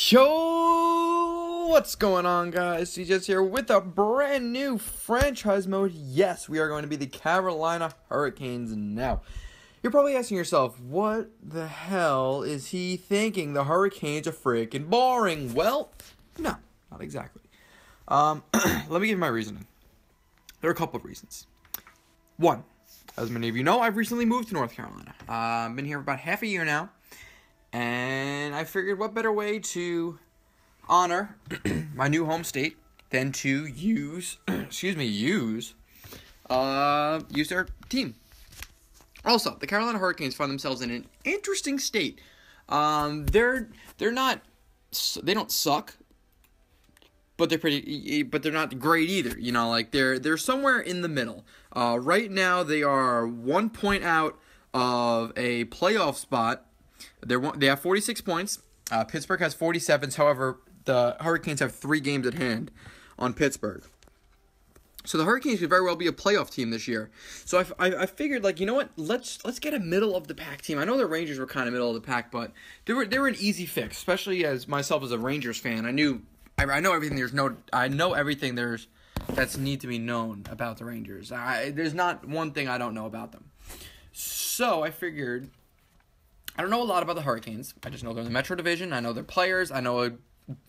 Yo, what's going on, guys? Cjeths here with a brand new franchise mode. Yes, we are going to be the Carolina Hurricanes now. You're probably asking yourself, what the hell is he thinking? The Hurricanes are freaking boring. Well, no, not exactly. Let me give you my reasoning. There are a couple of reasons. One, as many of you know, I've recently moved to North Carolina. I've been here for about half a year now. And I figured what better way to honor my new home state than to use their team. Also, the Carolina Hurricanes find themselves in an interesting state. They don't suck, but they're not great either. You know, like they're somewhere in the middle. Right now they are 1 point out of a playoff spot. They have 46 points. Pittsburgh has 47. However, the Hurricanes have 3 games at hand on Pittsburgh. So the Hurricanes could very well be a playoff team this year. So I figured, like, you know what? Let's get a middle of the pack team. I know the Rangers were kind of middle of the pack, but they were an easy fix, especially as myself as a Rangers fan. I know everything. I know everything that's need to be known about the Rangers. There's not one thing I don't know about them. So I figured. I don't know a lot about the Hurricanes. I just know they're in the Metro Division. I know their players. I know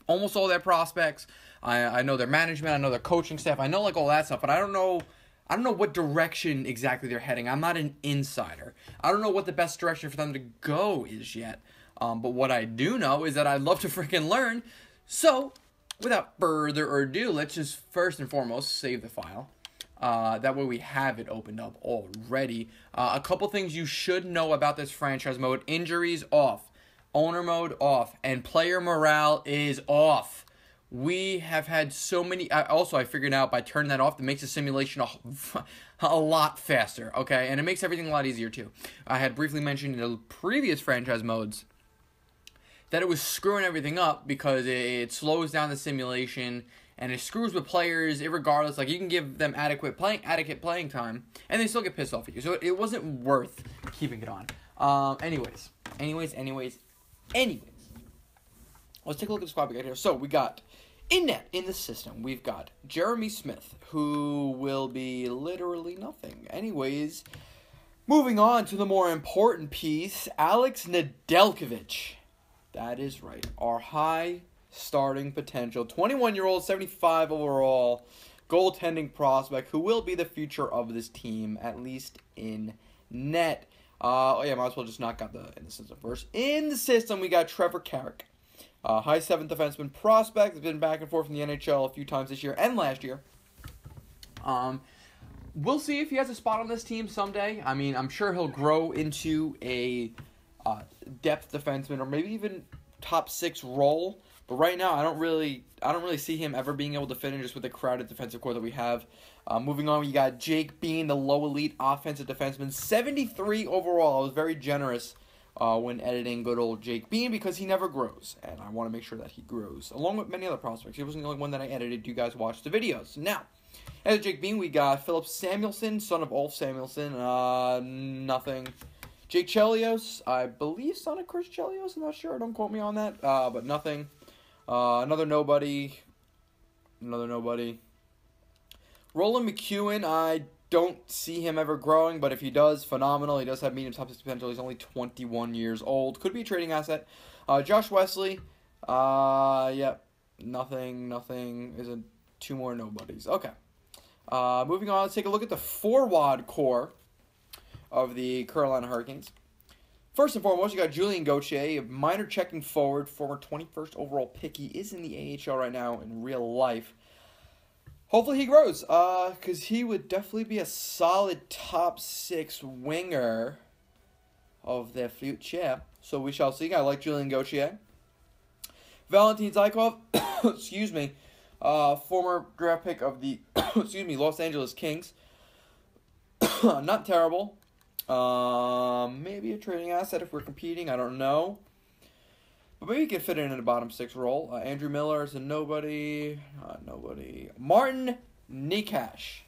almost all their prospects. I know their management. I know their coaching staff. I know like all that stuff, but I don't know what direction exactly they're heading. I'm not an insider. I don't know what the best direction for them to go is yet. But what I do know is that I'd love to freaking learn. So, without further ado, let's just first and foremost save the file. That way we have it opened up already. A couple things you should know about this franchise mode. Injuries off. Owner mode off. And player morale is off. We have had so many. I figured out by turning that off, it makes the simulation a lot faster. Okay? And it makes everything a lot easier too. I had briefly mentioned in the previous franchise modes that it was screwing everything up because it slows down the simulation. And it screws with players, irregardless. Like, you can give them adequate playing time, and they still get pissed off at you. So it wasn't worth keeping it on. Anyways. Let's take a look at the squad we got here. So we got in the system, we've got Jeremy Smith, who will be literally nothing. Anyways, moving on to the more important piece, Alex Nedeljkovic. That is right. Our high starting potential, 21-year-old, 75 overall, goaltending prospect who will be the future of this team, at least in net. Might as well just knock out in the system first. In the system, we got Trevor Carrick, high 7th defenseman prospect. Has been back and forth from the NHL a few times this year and last year. We'll see if he has a spot on this team someday. I mean, I'm sure he'll grow into a depth defenseman or maybe even top 6 role. But right now, I don't really see him ever being able to fit in just with the crowded defensive core that we have. Moving on, you got Jake Bean, the low elite offensive defenseman, 73 overall. I was very generous when editing good old Jake Bean because he never grows, and I want to make sure that he grows, along with many other prospects. He wasn't the only one that I edited. You guys watched the videos. Now, as Jake Bean, we got Philip Samuelsson, son of Ulf Samuelsson. Nothing. Jake Chelios, I believe son of Chris Chelios. I'm not sure. Don't quote me on that. But nothing. Another nobody. Roland McEwen, I don't see him ever growing, but if he does, phenomenal. He does have medium top 6 potential. He's only 21 years old. Could be a trading asset. Josh Wesley, nothing. Is 2 more nobodies. Okay. Moving on, let's take a look at the forward core of the Carolina Hurricanes. First and foremost, you got Julian Gauthier, a minor checking forward, former 21st overall pick. He is in the AHL right now in real life. Hopefully he grows, because he would definitely be a solid top 6 winger of their future. So we shall see. I like Julian Gauthier. Valentin Zykov, former draft pick of the Los Angeles Kings. Not terrible. Maybe a trading asset if we're competing. I don't know. But maybe he can fit in the bottom 6 role. Andrew Miller is a nobody. Martin Necas.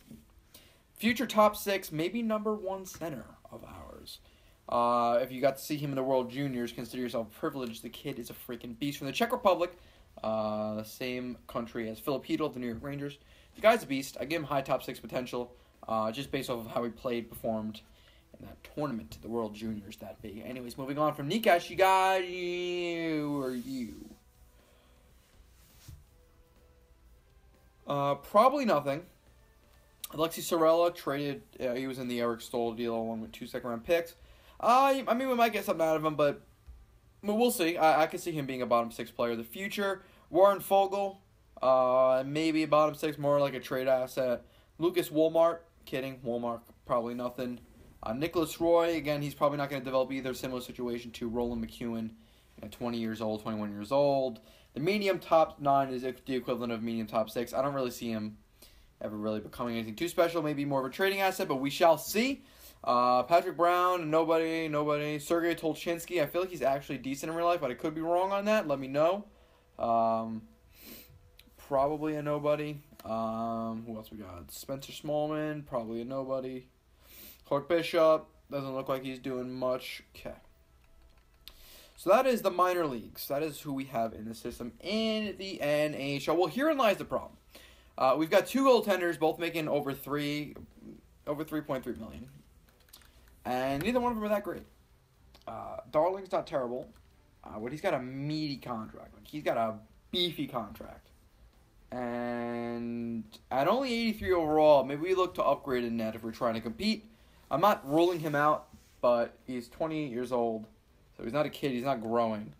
Future top 6, maybe number 1 center of ours. If you got to see him in the World Juniors, consider yourself privileged. The kid is a freaking beast from the Czech Republic, same country as Filipino of the New York Rangers. The guy's a beast. I give him high top 6 potential, just based off of how he performed in that tournament, the World Juniors that big. Anyways, moving on from Nikash, you got you. Probably nothing. Alexi Sorella traded. He was in the Eric Stoll deal along with 2 second-round picks. I mean, we might get something out of him, but we'll see. I could see him being a bottom 6 player of the future. Warren Fogle, maybe a bottom 6, more like a trade asset. Lucas Walmart, kidding. Walmart, probably nothing. Nicholas Roy, again, he's probably not going to develop either. Similar situation to Roland McEwen, 20 years old, 21 years old. The medium top 9 is the equivalent of medium top 6. I don't really see him ever really becoming anything too special. Maybe more of a trading asset, but we shall see. Patrick Brown, nobody. Sergei Tolchinsky, I feel like he's actually decent in real life, but I could be wrong on that. Let me know. Probably a nobody. Who else we got? Spencer Smallman, probably a nobody. Clark Bishop, doesn't look like he's doing much. Okay. So that is the minor leagues. That is who we have in the system in the NHL. Well, herein lies the problem. We've got 2 goaltenders, both making over 3.3 million. And neither one of them are that great. Darling's not terrible. But he's got a meaty contract. Like, he's got a beefy contract. And at only 83 overall, maybe we look to upgrade in net if we're trying to compete. I'm not ruling him out, but he's 28 years old. So he's not a kid. He's not growing.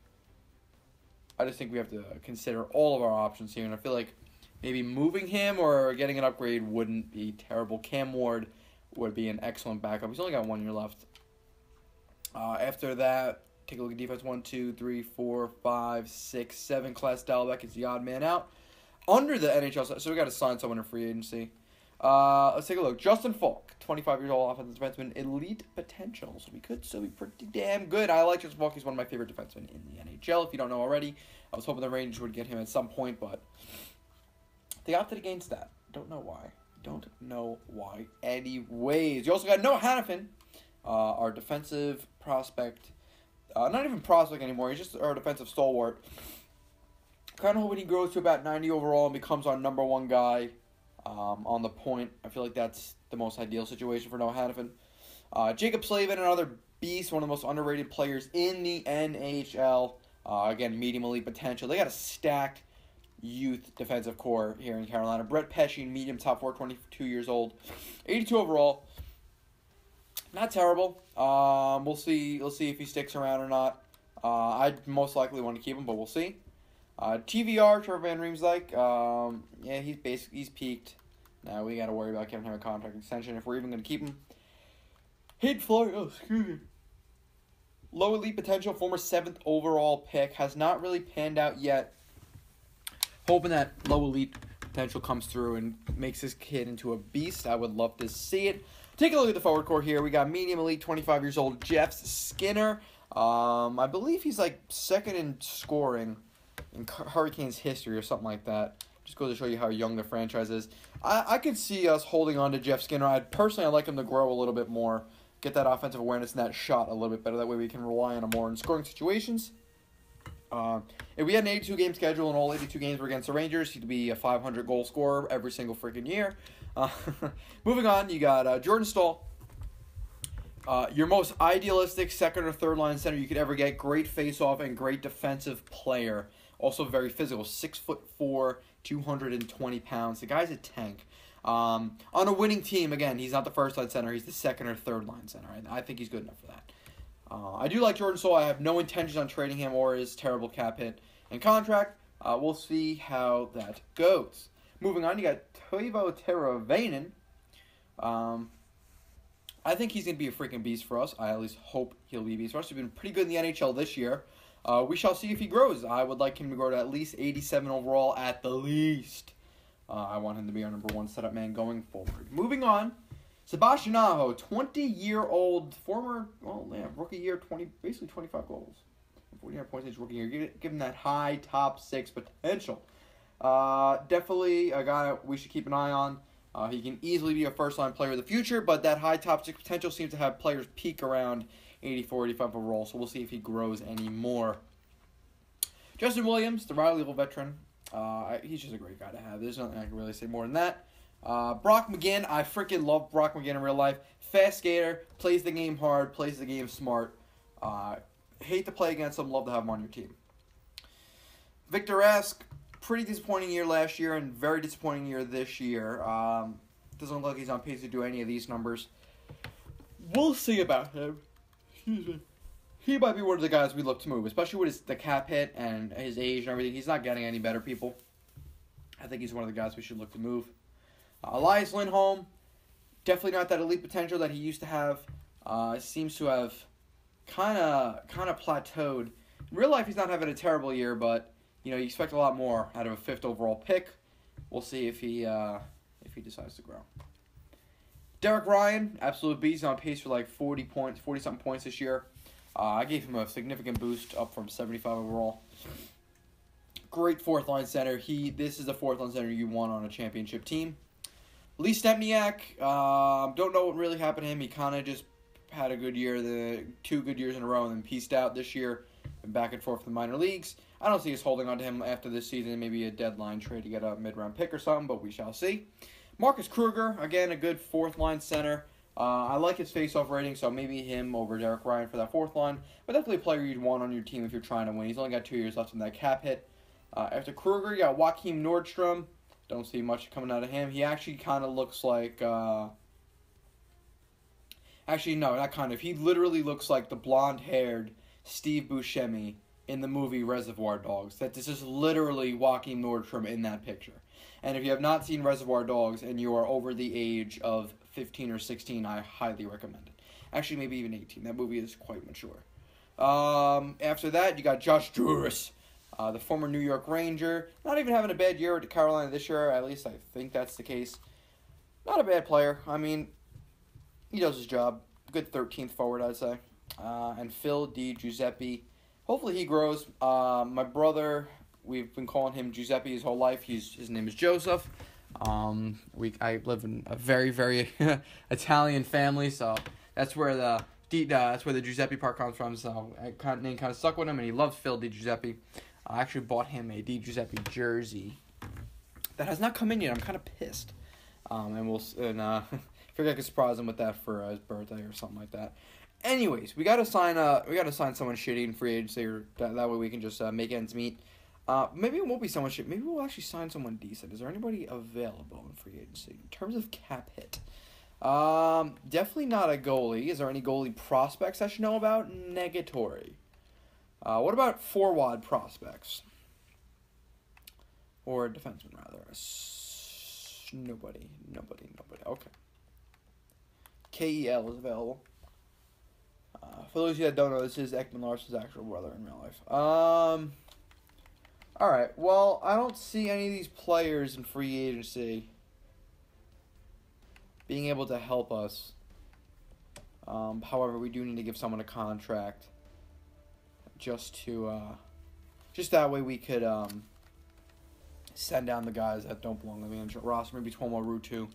I just think we have to consider all of our options here. And I feel like maybe moving him or getting an upgrade wouldn't be terrible. Cam Ward would be an excellent backup. He's only got 1 year left. After that, take a look at defense. 1, 2, 3, 4, 5, 6, 7. Class Dalbeck is the odd man out. Under the NHL, so we got to sign someone in free agency. Let's take a look. Justin Falk, 25 years old, offensive defenseman, elite potential. So we could still be pretty damn good. I like Justin Falk. He's one of my favorite defensemen in the NHL. If you don't know already, I was hoping the Rangers would get him at some point, but they opted against that. Don't know why. Anyways, you also got Noah Hannafin, our defensive prospect. Not even prospect anymore. He's just our defensive stalwart. Kind of hoping he grows to about 90 overall and becomes our number 1 guy on the point. I feel like that's the most ideal situation for Noah Hannafin. Jacob Slavin, another beast, one of the most underrated players in the NHL. Again, medium elite potential. They got a stacked youth defensive core here in Carolina. Brett Pesce, medium top 4, 22 years old. 82 overall. Not terrible. We'll see if he sticks around or not. I'd most likely want to keep him, but we'll see. TVR, Trevor Van Riemsdyk, yeah, he's peaked. Now we got to worry about giving him a contract extension if we're even going to keep him. Hayden Fleury, low elite potential, former 7th overall pick, has not really panned out yet. Hoping that low elite potential comes through and makes this kid into a beast. I would love to see it. Take a look at the forward core here. We got medium elite, 25 years old, Cjeths Skinner. I believe he's like 2nd in scoring in Hurricanes history or something like that. Just goes to show you how young the franchise is. I could see us holding on to Jeff Skinner. I'd like him to grow a little bit more, get that offensive awareness and that shot a little bit better. That way we can rely on him more in scoring situations. If we had an 82-game schedule and all 82 games were against the Rangers, he'd be a 500-goal scorer every single freaking year. Moving on, you got Jordan Staal. Your most idealistic 2nd or 3rd line center you could ever get. Great face-off and great defensive player. Also very physical. 6'4", 220 pounds. The guy's a tank. On a winning team, again, he's not the 1st line center. He's the 2nd or 3rd line center. I think he's good enough for that. I do like Jordan Staal. I have no intention on trading him or his terrible cap hit and contract. We'll see how that goes. Moving on, you got Teuvo Teravainen. I think he's going to be a freaking beast for us. I at least hope he'll be a beast for us. He's been pretty good in the NHL this year. We shall see if he grows. I would like him to grow to at least 87 overall at the least. I want him to be our number 1 setup man going forward. Moving on, Sebastian Aho, 20-year-old former, rookie year, basically 25 goals. 49 points in his rookie year. Give him that high top 6 potential. Definitely a guy we should keep an eye on. He can easily be a 1st-line player of the future, but that high top 6 potential seems to have players peak around 84, 85 overall, so we'll see if he grows any more. Justin Williams, the Riley veteran. He's just a great guy to have. There's nothing I can really say more than that. Brock McGinn, I freaking love Brock McGinn in real life. Fast skater, plays the game hard, plays the game smart. Hate to play against him, love to have him on your team. Victor Rask, pretty disappointing year last year and very disappointing year this year. Doesn't look like he's on pace to do any of these numbers. We'll see about him. Excuse me. He might be one of the guys we look to move, especially with the cap hit and his age and everything. He's not getting any better, people. I think he's one of the guys we should look to move. Elias Lindholm, definitely not that elite potential that he used to have. Seems to have kind of plateaued. In real life, he's not having a terrible year, but you expect a lot more out of a 5th overall pick. We'll see if he decides to grow. Derek Ryan, absolute beast, on pace for like 40-something points this year. I gave him a significant boost up from 75 overall. Great 4th-line center. This is the 4th-line center you want on a championship team. Lee Stempniak, don't know what really happened to him. He kind of just had a good year, the 2 good years in a row, and then pieced out this year. Been back and forth in the minor leagues. I don't see us holding on to him after this season. Maybe a deadline trade to get a mid-round pick or something, but we shall see. Marcus Kruger, again, a good 4th-line center. I like his face-off rating, so maybe him over Derek Ryan for that 4th line. But definitely a player you'd want on your team if you're trying to win. He's only got 2 years left in that cap hit. After Kruger, you got Joakim Nordstrom. Don't see much coming out of him. He actually kind of looks like... Actually, no, not kind of. He literally looks like the blonde-haired Steve Buscemi in the movie Reservoir Dogs. This is literally Joakim Nordstrom in that picture. And if you have not seen Reservoir Dogs and you are over the age of 15 or 16, I highly recommend it. Actually, maybe even 18. That movie is quite mature. After that, you got Josh Juris, the former New York Ranger. Not even having a bad year with Carolina this year. At least I think that's the case. Not a bad player. I mean, he does his job. Good 13th forward, I'd say. And Phil Giuseppe. Hopefully he grows. My brother, we've been calling him Giuseppe his whole life. His name is Joseph. I live in a very, very Italian family, so that's where the Giuseppe part comes from. So name kind of stuck with him, and he loves Phil Di Giuseppe. I actually bought him a Di Giuseppe jersey that has not come in yet. I'm kind of pissed. Figure I could surprise him with that for his birthday or something like that. Anyways, we gotta sign someone shitty in free agency, or that way we can just make ends meet. Maybe it won't be someone shit. Maybe we'll actually sign someone decent. Is there anybody available in free agency in terms of cap hit? Definitely not a goalie. Is there any goalie prospects I should know about? Negatory. What about forward prospects? Or defenseman, rather. Nobody. Okay. KEL is available. For those of you that don't know, this is Ekman Larsson's actual brother in real life. Alright, well, I don't see any of these players in free agency being able to help us. However, we do need to give someone a contract just that way we could send down the guys that don't belong on the manager roster. Maybe Tomo Rutu.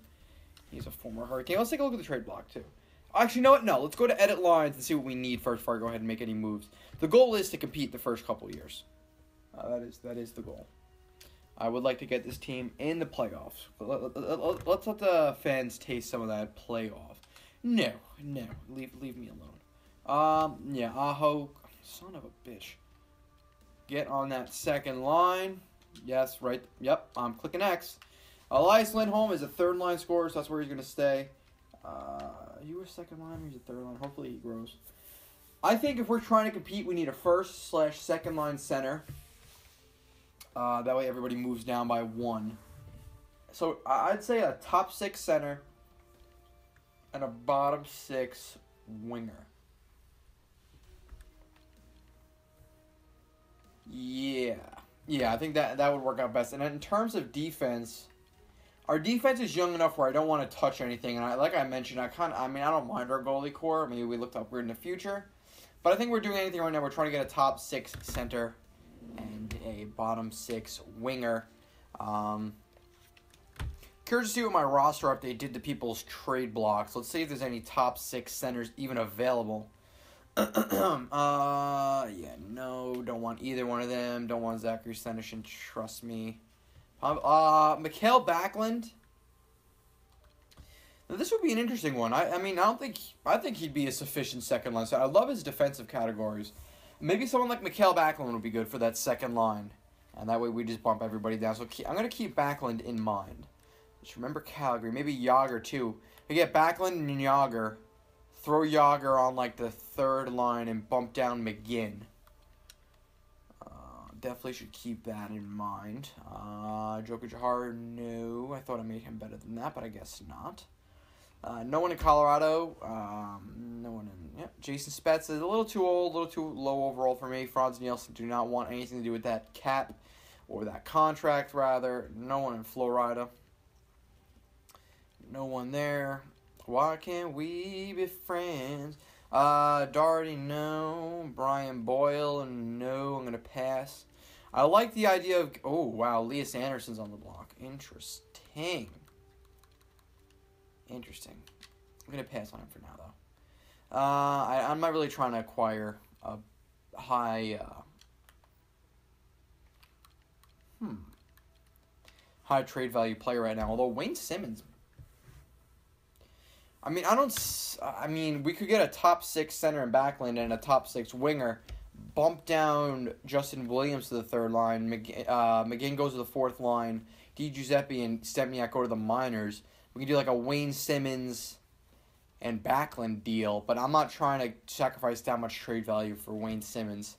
He's a former Hurricane. Let's take a look at the trade block, too. Actually, you know what? No, let's go to edit lines and see what we need first before I go ahead and make any moves. The goal is to compete the first couple years. That is the goal. I would like to get this team in the playoffs. Let's let the fans taste some of that playoff. No, leave me alone. Yeah, Aho, son of a bitch. Get on that second line. Yes, right. Yep, I'm clicking X. Elias Lindholm is a 3rd-line scorer, so that's where he's going to stay. You were 2nd line, or he's a 3rd line. Hopefully he grows. I think if we're trying to compete, we need a 1st/2nd line center. That way everybody moves down by 1. So I'd say a top 6 center and a bottom 6 winger. Yeah, I think that would work out best. And in terms of defense, our defense is young enough where I don't want to touch anything. And like I mentioned, I don't mind our goalie core. Maybe we looked upward in the future. But I think we're doing anything right now. We're trying to get a top 6 center and a bottom 6 winger. Curious to see what my roster update did to people's trade blocks. Let's see if there's any top 6 centers even available. Yeah, no, don't want either one of them. Don't want Zachary Senyshyn, trust me. Mikael Backlund. Now, this would be an interesting one. I mean, I think he'd be a sufficient second line. So I love his defensive categories. Maybe someone like Mikael Backlund would be good for that second line. And that way we just bump everybody down. So I'm going to keep Backlund in mind. Just remember Calgary. Maybe Yager, too. We get Backlund and Yager. Throw Yager on, like, the third line and bump down McGinn. Definitely should keep that in mind. Joker Jahar, no. I thought I made him better than that, but I guess not. No one in Colorado. No one in... Yep. Jason Spezza is a little too old, a little too low overall for me. Franz Nielsen, do not want anything to do with that cap. Or that contract, rather. No one in Florida. No one there. Why can't we be friends? Doherty, no. Brian Boyle, no. I'm going to pass. I like the idea of... Oh, wow. Elias Anderson's on the block. Interesting. Interesting. I'm going to pass on him for now, though. I'm not really trying to acquire a high... high trade value player right now. Although Wayne Simmons... I mean, we could get a top 6 center in Backlund and a top 6 winger. Bump down Justin Williams to the third line. McGinn goes to the fourth line. Di Giuseppe and Stempniak go to the minors. We can do like a Wayne Simmons and Backlund deal, but I'm not trying to sacrifice that much trade value for Wayne Simmons.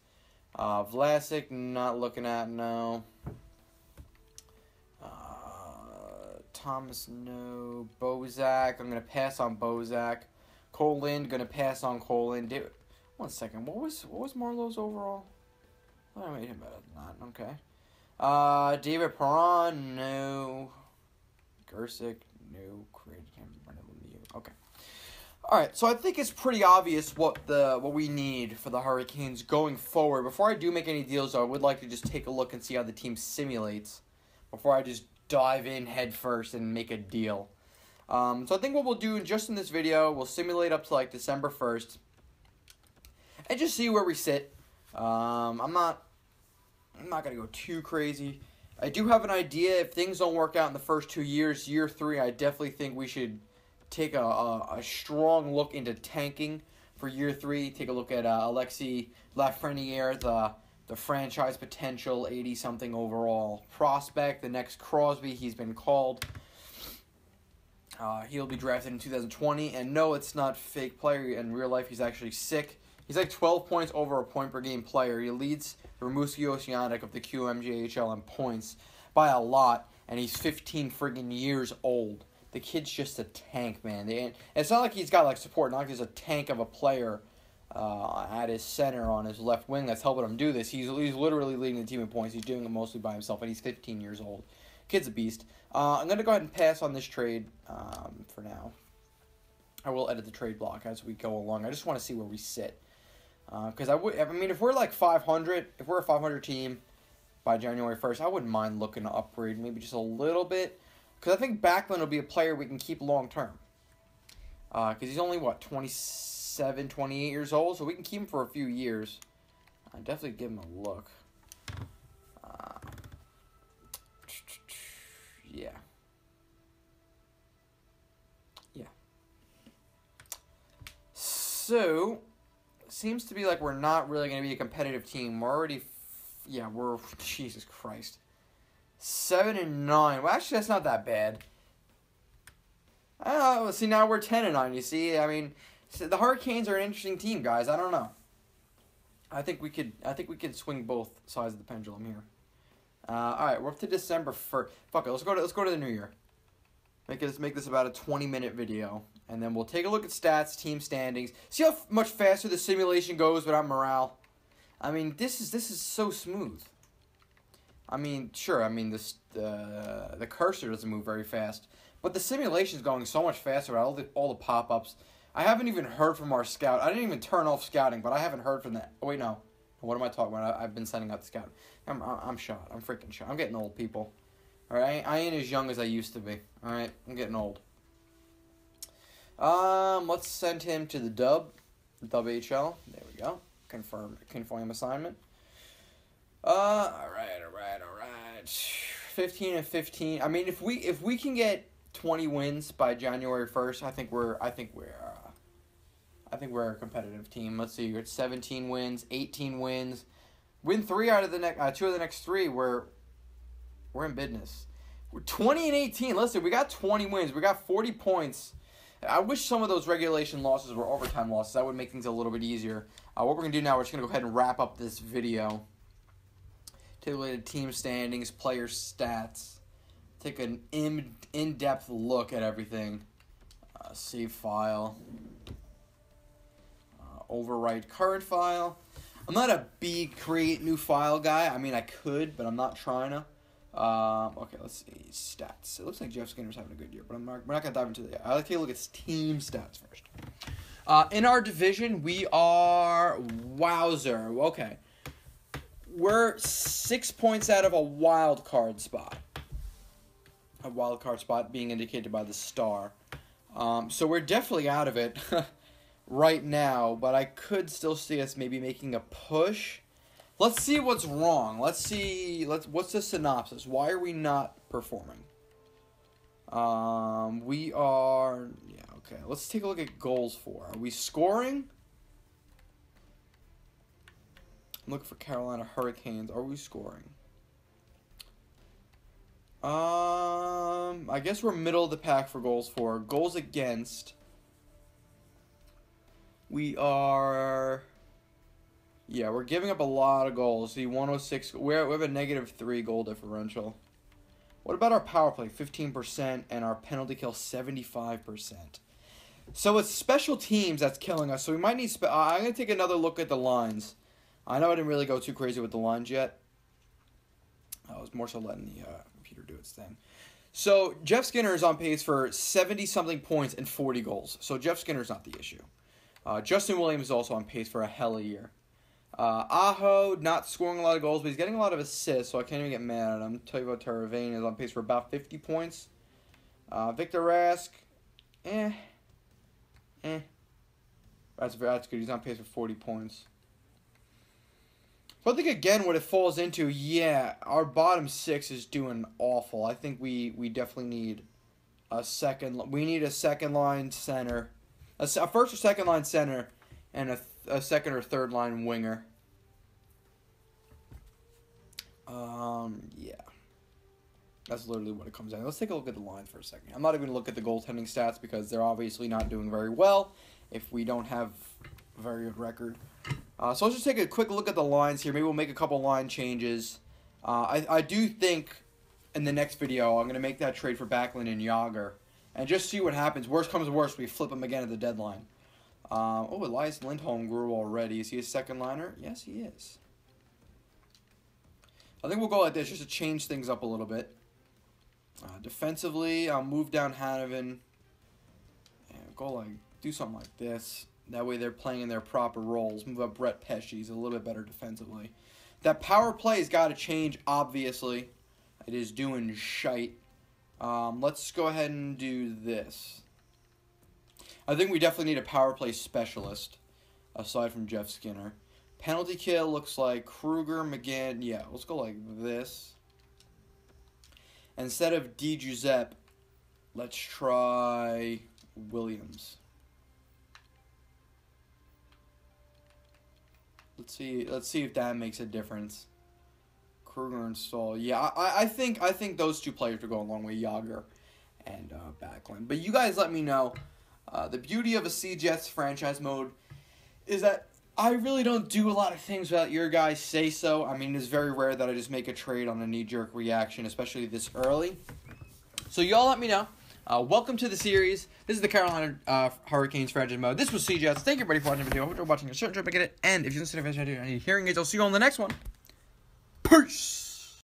Vlasic, not looking at, no. Thomas, no. Bozak, I'm going to pass on Bozak. Colin, going to pass on Colin. One second, what was Marlowe's overall? I thought I made him better than that, okay. David Perron, no. Gersick, no. Created him, okay. Alright, so I think it's pretty obvious what we need for the Hurricanes going forward. Before I do make any deals, though, I would like to just take a look and see how the team simulates before I just dive in head first and make a deal. So I think what we'll do just in this video, we'll simulate up to like December 1st and just see where we sit. I'm not gonna go too crazy. I do have an idea. If things don't work out in the first 2 years, year 3, I definitely think we should take a strong look into tanking for year 3. Take a look at Alexis Lafreniere, the franchise potential 80-something overall prospect. The next Crosby, he's been called. He'll be drafted in 2020. And no, it's not fake player. In real life, he's actually sick. He's like 12 points over a point-per-game player. He leads the Rimouski Oceanic of the QMJHL in points by a lot. And he's 15 friggin' years old. The kid's just a tank, man. It's not like he's got like support. Not like he's a tank of a player at his center on his left wing that's helping him do this. He's literally leading the team in points. He's doing it mostly by himself, and he's 15 years old. Kid's a beast. I'm going to go ahead and pass on this trade for now. I will edit the trade block as we go along. I just want to see where we sit. Because I mean, if we're like 500, if we're a 500 team by January 1st, I wouldn't mind looking to upgrade maybe just a little bit. Because I think Backlund will be a player we can keep long term. Because he's only, what, 27, 28 years old? So we can keep him for a few years. I'd definitely give him a look. Yeah. Yeah. So, seems to be like we're not really going to be a competitive team. We're already, we're, Jesus Christ. 7-9. Well, actually, that's not that bad. See, now we're 10-9, you see? I mean, the Hurricanes are an interesting team, guys. I don't know. I think we could swing both sides of the pendulum here. All right, we're up to December 1st. Fuck it, let's go to the new year. Make this about a 20-minute video, and then we'll take a look at stats, team standings. See how much faster the simulation goes without morale. I mean, this is so smooth. I mean, sure. I mean, the cursor doesn't move very fast, but the simulation's going so much faster. All the pop-ups. I haven't even heard from our scout. I didn't even turn off scouting, but I haven't heard from that. Oh wait, no. What am I talking about? I've been sending out the scout. I'm shot. I'm freaking shot. I'm getting old, people. All right, I ain't as young as I used to be. All right, I'm getting old. Let's send him to the dub. WHL. There we go. Confirm assignment. All right. 15 and 15. I mean, if we can get 20 wins by January 1st, I think we're a competitive team. Let's see. It's 17 wins, 18 wins. Win 2 out of the next 3. We're in business. We're 20 and 18. Listen, we got 20 wins. We got 40 points. I wish some of those regulation losses were overtime losses. That would make things a little bit easier. What we're going to do now, we're just going to go ahead and wrap up this video. Take a look at team standings, player stats. Take an in-depth look at everything. Save file. Overwrite current file. I'm not a big create new file guy. I mean, I could, but I'm not trying to. Okay, let's see. Stats. It looks like Jeff Skinner's having a good year, but we're not going to dive into that. I like to take a look at team stats first. In our division, we are... Wowzer. Okay. We're 6 points out of a wild card spot. A wild card spot being indicated by the star. So we're definitely out of it right now, but I could still see us maybe making a push. Let's see what's wrong. What's the synopsis? Why are we not performing? We are... Yeah, okay. Let's take a look at goals for. Are we scoring? I'm looking for Carolina Hurricanes. Are we scoring? I guess we're middle of the pack for goals for. Goals against. We are... Yeah, we're giving up a lot of goals. See, 106. We have a -3 goal differential. What about our power play? 15%, and our penalty kill 75%. So it's special teams that's killing us. So we might need... I'm going to take another look at the lines. I know I didn't really go too crazy with the lines yet. I was more so letting the computer do its thing. So Jeff Skinner is on pace for 70-something points and 40 goals. So Jeff Skinner's not the issue. Justin Williams is also on pace for a hell of a year. Aho, not scoring a lot of goals, but he's getting a lot of assists, so I can't even get mad at him. Teuvo Teravainen is on pace for about 50 points. Victor Rask, That's good. He's on pace for 40 points. So I think, again, what it falls into, yeah, our bottom 6 is doing awful. I think we definitely need a second line center. A first or second line center and a second or third line winger. Yeah. That's literally what it comes down to. Let's take a look at the line for a second. I'm not even going to look at the goaltending stats because they're obviously not doing very well if we don't have a very good record. So let's just take a quick look at the lines here. Maybe we'll make a couple line changes. I do think in the next video I'm going to make that trade for Backlund and Yager. And just see what happens. Worst comes to worst, we flip him again at the deadline. Elias Lindholm grew already. Is he a second liner? Yes, he is. I think we'll go like this just to change things up a little bit. Defensively, I'll move down Hanovan. And do something like this. That way they're playing in their proper roles. Move up Brett Pesce. He's a little bit better defensively. That power play has got to change, obviously. It is doing shite. Let's go ahead and do this. I think we definitely need a power play specialist, aside from Jeff Skinner. Penalty kill looks like Kruger, McGinn. Yeah, let's go like this. Instead of Giuseppe, let's try Williams. Let's see if that makes a difference. Kruger and Stahl. Yeah, I think those two players will go a long way, Yager and Backlund. But you guys let me know. The beauty of a Cjeths franchise mode is that I really don't do a lot of things without your guys say so. I mean, it's very rare that I just make a trade on a knee-jerk reaction, especially this early. So y'all let me know. Welcome to the series. This is the Carolina Hurricanes franchise mode. This was Cjeths. Thank you everybody for watching the video. I hope you're watching a certain trip to get it. And if you listen to the video, I need hearing aids. I'll see you on the next one. Peace!